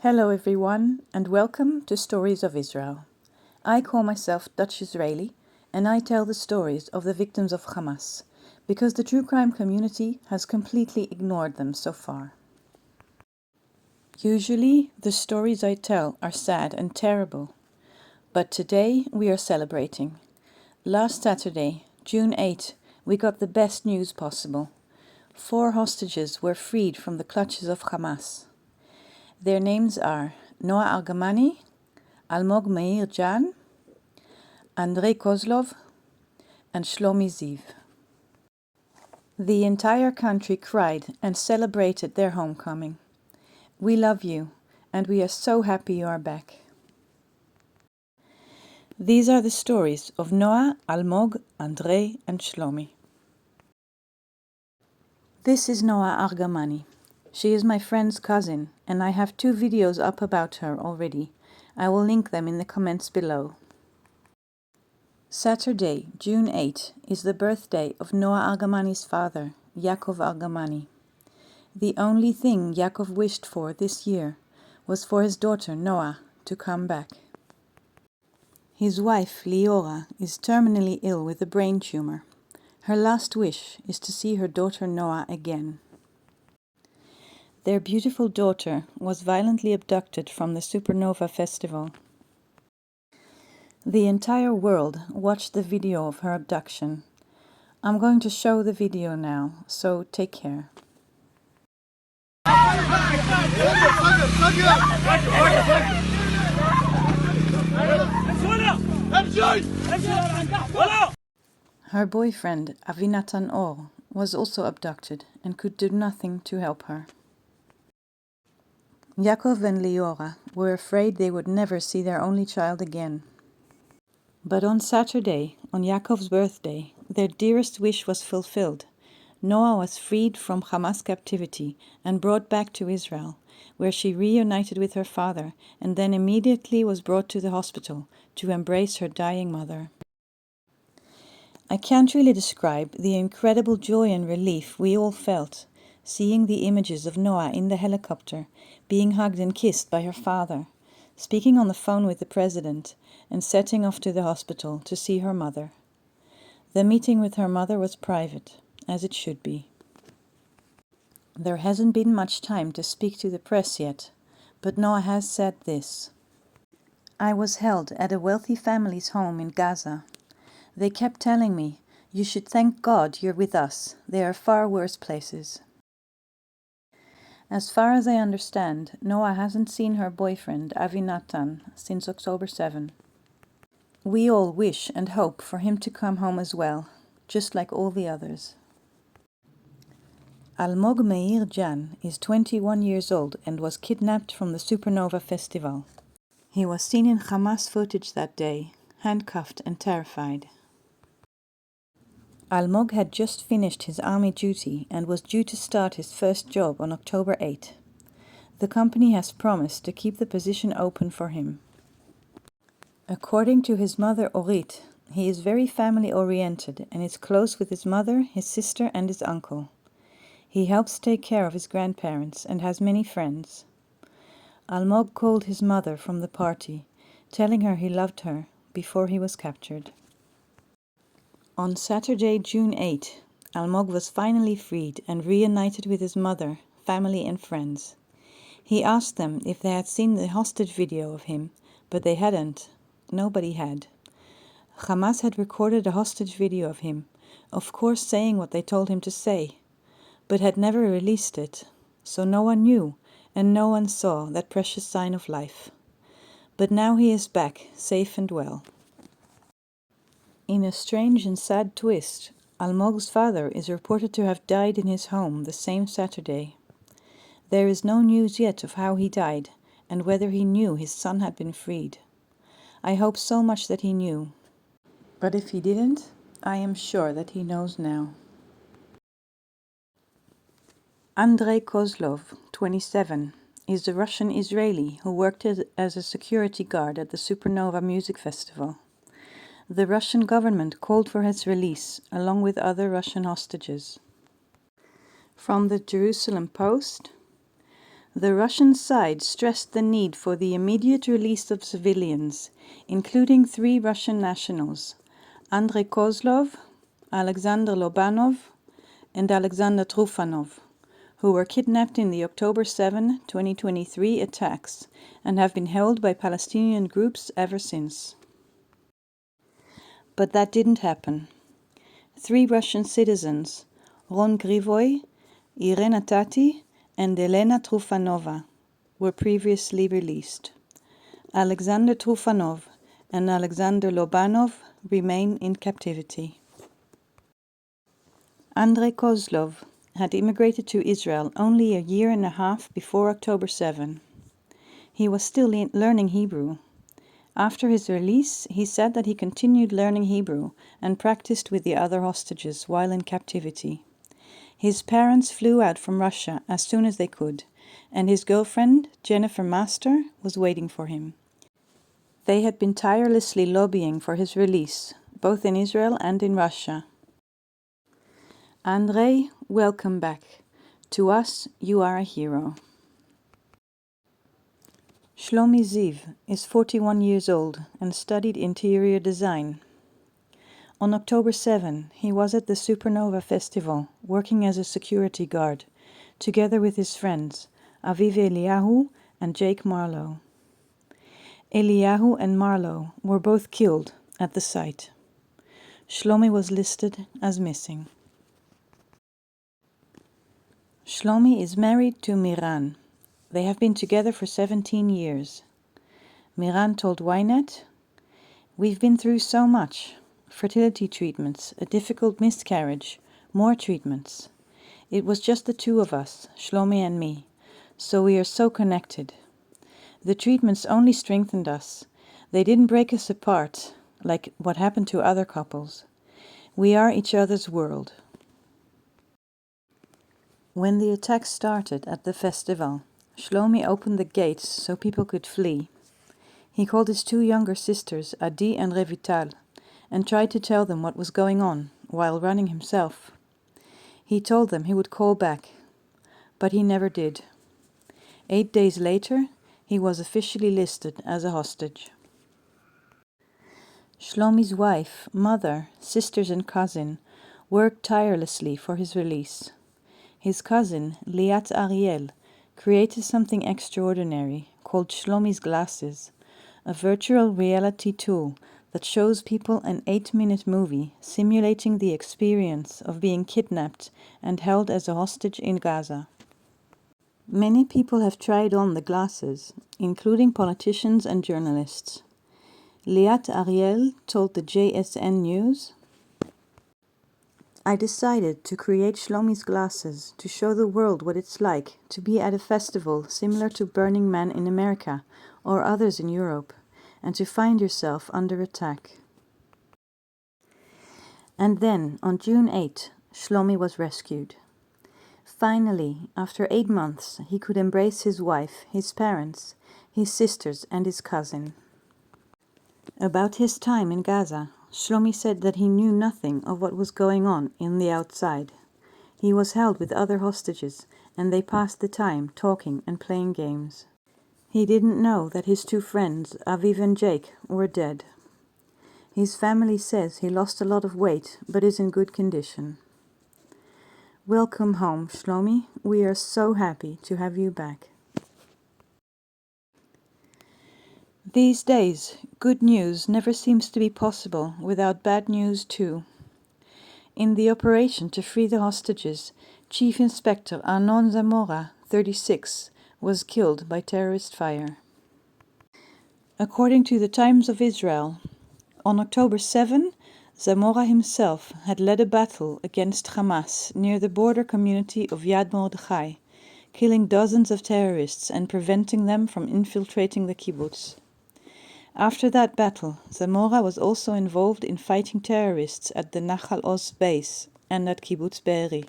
Hello everyone, and welcome to Stories of Israel. I call myself Dutch Israeli, and I tell the stories of the victims of Hamas, because the true crime community has completely ignored them so far. Usually, the stories I tell are sad and terrible, but today we are celebrating. Last Saturday, June 8, we got the best news possible. 4 hostages were freed from the clutches of Hamas. Their names are Noah Argamani, Almog Meir Jan, Andrey Kozlov, and Shlomi Ziv. The entire country cried and celebrated their homecoming. We love you, and we are so happy you are back. These are the stories of Noah, Almog, Andrey, and Shlomi. This is Noah Argamani. She is my friend's cousin, and I have 2 videos up about her already. I will link them in the comments below. Saturday, June 8, is the birthday of Noah Argamani's father, Yaakov Argamani. The only thing Yaakov wished for this year was for his daughter Noah to come back. His wife, Liora, is terminally ill with a brain tumor. Her last wish is to see her daughter Noah again. Their beautiful daughter was violently abducted from the Supernova Festival. The entire world watched the video of her abduction. I'm going to show the video now, so take care. Her boyfriend, Avinatan Or, was also abducted and could do nothing to help her. Yaakov and Liora were afraid they would never see their only child again. But on Saturday, on Yaakov's birthday, their dearest wish was fulfilled. Noah was freed from Hamas captivity and brought back to Israel, where she reunited with her father and then immediately was brought to the hospital to embrace her dying mother. I can't really describe the incredible joy and relief we all felt, seeing the images of Noah in the helicopter, being hugged and kissed by her father, speaking on the phone with the president, and setting off to the hospital to see her mother. The meeting with her mother was private, as it should be. There hasn't been much time to speak to the press yet, but Noah has said this. I was held at a wealthy family's home in Gaza. They kept telling me, "You should thank God you're with us. There are far worse places." As far as I understand, Noah hasn't seen her boyfriend, Avinatan, since October 7. We all wish and hope for him to come home as well, just like all the others. Almog Meir Jan is 21 years old and was kidnapped from the Supernova Festival. He was seen in Hamas footage that day, handcuffed and terrified. Almog had just finished his army duty and was due to start his first job on October 8. The company has promised to keep the position open for him. According to his mother Orit, he is very family-oriented and is close with his mother, his sister and his uncle. He helps take care of his grandparents and has many friends. Almog called his mother from the party, telling her he loved her before he was captured. On Saturday, June 8, Almog was finally freed and reunited with his mother, family and friends. He asked them if they had seen the hostage video of him, but they hadn't. Nobody had. Hamas had recorded a hostage video of him, of course saying what they told him to say, but had never released it, so no one knew and no one saw that precious sign of life. But now he is back, safe and well. In a strange and sad twist, Almog's father is reported to have died in his home the same Saturday. There is no news yet of how he died and whether he knew his son had been freed. I hope so much that he knew. But if he didn't, I am sure that he knows now. Andrey Kozlov, 27, is the Russian Israeli who worked as a security guard at the Supernova Music Festival. The Russian government called for his release, along with other Russian hostages. From the Jerusalem Post, The Russian side stressed the need for the immediate release of civilians, including 3 Russian nationals, Andrey Kozlov, Alexander Lobanov, and Alexander Trufanov, who were kidnapped in the October 7, 2023 attacks and have been held by Palestinian groups ever since. But that didn't happen. 3 Russian citizens, Ron Grivoy, Irena Tati, and Elena Trufanova, were previously released. Alexander Trufanov and Alexander Lobanov remain in captivity. Andrey Kozlov had immigrated to Israel only a year and a half before October 7. He was still learning Hebrew. After his release, he said that he continued learning Hebrew and practiced with the other hostages while in captivity. His parents flew out from Russia as soon as they could, and his girlfriend, Jennifer Master, was waiting for him. They had been tirelessly lobbying for his release, both in Israel and in Russia. Andrei, welcome back. To us, you are a hero. Shlomi Ziv is 41 years old and studied interior design. On October 7, he was at the Supernova Festival, working as a security guard, together with his friends, Aviv Eliyahu and Jake Marlowe. Eliyahu and Marlowe were both killed at the site. Shlomi was listed as missing. Shlomi is married to Miran. They have been together for 17 years. Miran told Ynet, "We've been through so much. Fertility treatments, a difficult miscarriage, more treatments. It was just the 2 of us, Shlomi and me, so we are so connected. The treatments only strengthened us. They didn't break us apart, like what happened to other couples. We are each other's world." When the attack started at the festival, Shlomi opened the gates so people could flee. He called his 2 younger sisters, Adi and Revital, and tried to tell them what was going on, while running himself. He told them he would call back, but he never did. 8 days later, he was officially listed as a hostage. Shlomi's wife, mother, sisters and cousin worked tirelessly for his release. His cousin, Liat Ariel, created something extraordinary called Shlomi's Glasses, a virtual reality tool that shows people an 8-minute movie simulating the experience of being kidnapped and held as a hostage in Gaza. Many people have tried on the glasses, including politicians and journalists. Liat Ariel told the JSN News, "I decided to create Shlomi's Glasses to show the world what it's like to be at a festival similar to Burning Man in America or others in Europe, and to find yourself under attack." And then, on June 8, Shlomi was rescued. Finally, after 8 months, he could embrace his wife, his parents, his sisters, and his cousin. About his time in Gaza, Shlomi said that he knew nothing of what was going on in the outside. He was held with other hostages, and they passed the time talking and playing games. He didn't know that his 2 friends, Aviv and Jake, were dead. His family says he lost a lot of weight, but is in good condition. Welcome home, Shlomi. We are so happy to have you back. These days, good news never seems to be possible without bad news too. In the operation to free the hostages, Chief Inspector Arnon Zamora, 36, was killed by terrorist fire. According to the Times of Israel, on October 7, Zamora himself had led a battle against Hamas near the border community of Yad Mordechai, killing dozens of terrorists and preventing them from infiltrating the kibbutz. After that battle, Zamora was also involved in fighting terrorists at the Nachal Oz base and at Kibbutz Be'eri.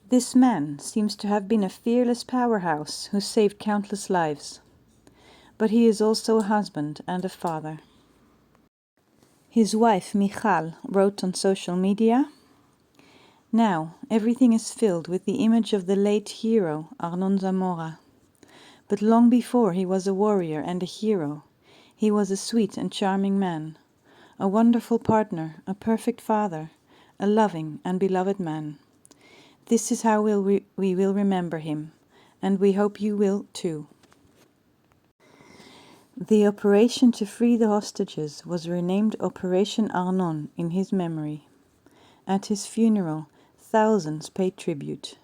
This man seems to have been a fearless powerhouse who saved countless lives. But he is also a husband and a father. His wife, Michal, wrote on social media, Now, everything is filled with the image of the late hero, Arnon Zamora. But long before he was a warrior and a hero, he was a sweet and charming man, a wonderful partner, a perfect father, a loving and beloved man. This is how we will remember him, and we hope you will too. The operation to free the hostages was renamed Operation Arnon in his memory. At his funeral, thousands paid tribute.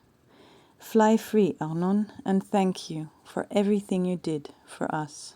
Fly free, Arnon, and thank you for everything you did for us.